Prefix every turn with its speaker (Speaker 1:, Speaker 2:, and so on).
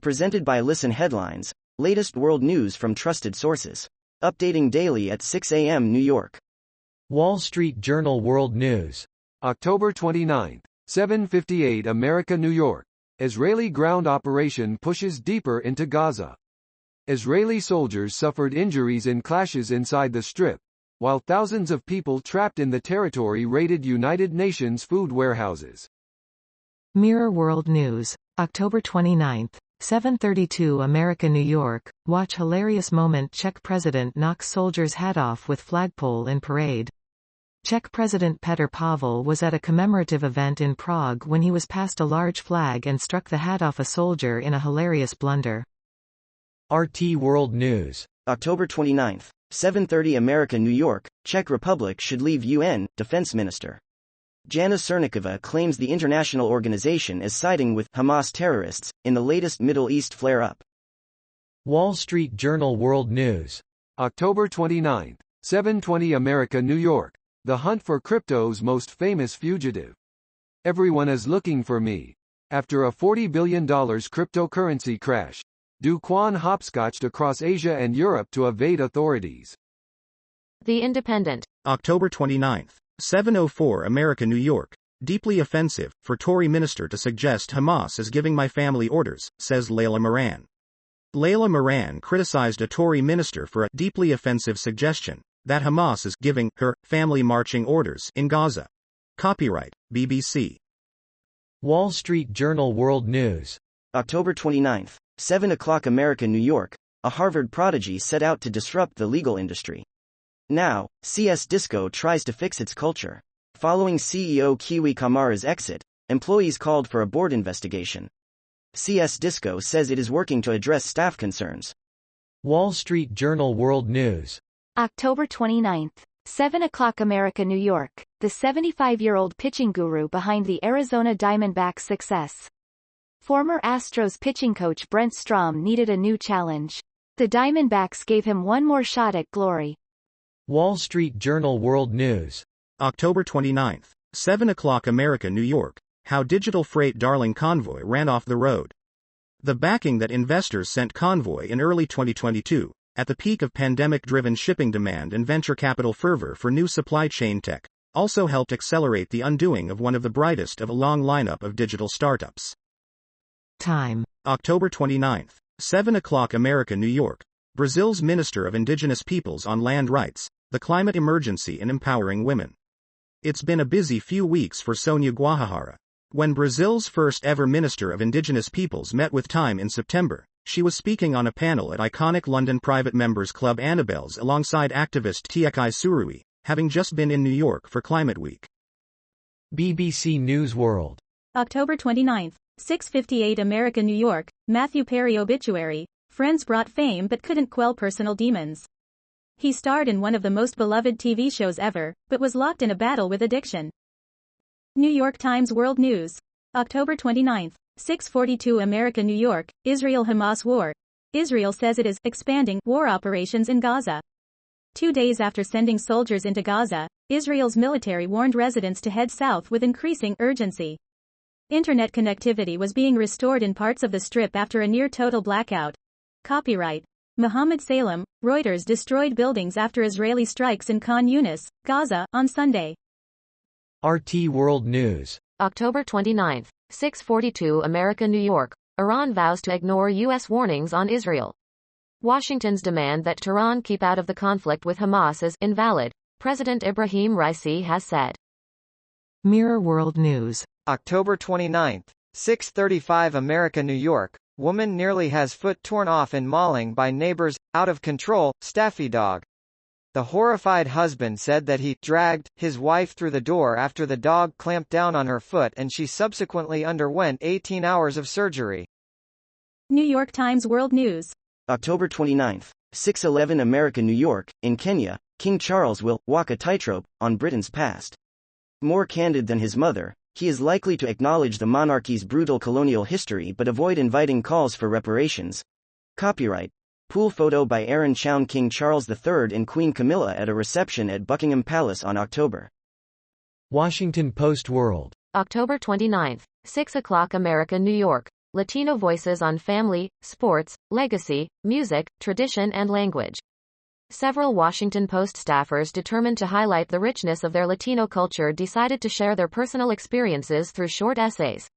Speaker 1: Presented by Listen Headlines, latest world news from trusted sources. Updating daily at 6 a.m. New York.
Speaker 2: Wall Street Journal World News.
Speaker 3: October 29, 7:58 America, New York. Israeli ground operation pushes deeper into Gaza. Israeli soldiers suffered injuries in clashes inside the Strip, while thousands of people trapped in the territory raided United Nations food warehouses.
Speaker 4: Mirror World News. October 29, 7:32 America, New York. Watch hilarious moment: Czech president knocks soldier's hat off with flagpole in parade. Czech President Petr Pavel was at a commemorative event in Prague when he was passed a large flag and struck the hat off a soldier in a hilarious blunder.
Speaker 2: RT World News.
Speaker 1: October 29, 7:30 America, New York. Czech Republic should leave UN, Defense Minister. Jana Černochová claims the international organization is siding with Hamas terrorists in the latest Middle East flare-up.
Speaker 2: Wall Street Journal World News.
Speaker 3: October 29, 7:20 America, New York. The hunt for crypto's most famous fugitive. Everyone is looking for me. After a $40 billion cryptocurrency crash, Do Kwon hopscotched across Asia and Europe to evade authorities.
Speaker 5: The Independent.
Speaker 6: October 29, 7:04 America, New York. Deeply offensive for Tory minister to suggest Hamas is giving my family orders, says Layla Moran. Layla Moran criticized a Tory minister for a deeply offensive suggestion that Hamas is giving her family marching orders in Gaza. Copyright, BBC.
Speaker 2: Wall Street Journal World News.
Speaker 1: October 29, 7 o'clock America, New York. A Harvard prodigy set out to disrupt the legal industry. Now, CS Disco tries to fix its culture. Following CEO Kiwi Kamara's exit, employees called for a board investigation. CS Disco says it is working to address staff concerns.
Speaker 2: Wall Street Journal World News.
Speaker 7: October 29, 7 o'clock America, New York. The 75-year-old pitching guru behind the Arizona Diamondbacks' success. Former Astros pitching coach Brent Strom needed a new challenge. The Diamondbacks gave him one more shot at glory.
Speaker 2: Wall Street Journal World News.
Speaker 6: October 29, 7 o'clock America, New York. How digital freight darling Convoy ran off the road. The backing that investors sent Convoy in early 2022, at the peak of pandemic-driven shipping demand and venture capital fervor for new supply chain tech, also helped accelerate the undoing of one of the brightest of a long lineup of digital startups.
Speaker 4: Time.
Speaker 6: October 29, 7 o'clock America, New York. Brazil's Minister of Indigenous Peoples on Land Rights, the climate emergency and empowering women. It's been a busy few weeks for Sonia Guajajara. When Brazil's first ever Minister of Indigenous Peoples met with Time in September, she was speaking on a panel at iconic London private members club Annabelle's alongside activist Tiekai Surui, having just been in New York for Climate Week.
Speaker 2: BBC News World.
Speaker 8: October 29, 6:58 America, New York. Matthew Perry obituary. Friends brought fame but couldn't quell personal demons. He starred in one of the most beloved TV shows ever, but was locked in a battle with addiction. New York Times World News. October 29, 6:42 America, New York. Israel-Hamas war. Israel says it is expanding war operations in Gaza. 2 days after sending soldiers into Gaza, Israel's military warned residents to head south with increasing urgency. Internet connectivity was being restored in parts of the Strip after a near-total blackout. Copyright Mohammed Salem. Reuters destroyed buildings after Israeli strikes in Khan Yunis, Gaza, on Sunday.
Speaker 2: RT World News.
Speaker 5: October 29, 6:42 America, New York. Iran vows to ignore U.S. warnings on Israel. Washington's demand that Tehran keep out of the conflict with Hamas is invalid, President Ibrahim Raisi has said.
Speaker 4: Mirror World News.
Speaker 9: October 29, 6:35 America, New York. Woman nearly has foot torn off in mauling by neighbors, out of control, staffy dog. The horrified husband said that he dragged his wife through the door after the dog clamped down on her foot and she subsequently underwent 18 hours of surgery.
Speaker 8: New York Times World News.
Speaker 1: October 29, 6:11 America, New York. In Kenya, King Charles will walk a tightrope on Britain's past. More candid than his mother, he is likely to acknowledge the monarchy's brutal colonial history but avoid inviting calls for reparations. Copyright Pool photo by Aaron Chown. King Charles III and Queen Camilla at a reception at Buckingham Palace on October.
Speaker 2: Washington Post World.
Speaker 5: October 29, 6 o'clock America, New York. Latino voices on family, sports, legacy, music, tradition and language. Several Washington Post staffers determined to highlight the richness of their Latino culture decided to share their personal experiences through short essays.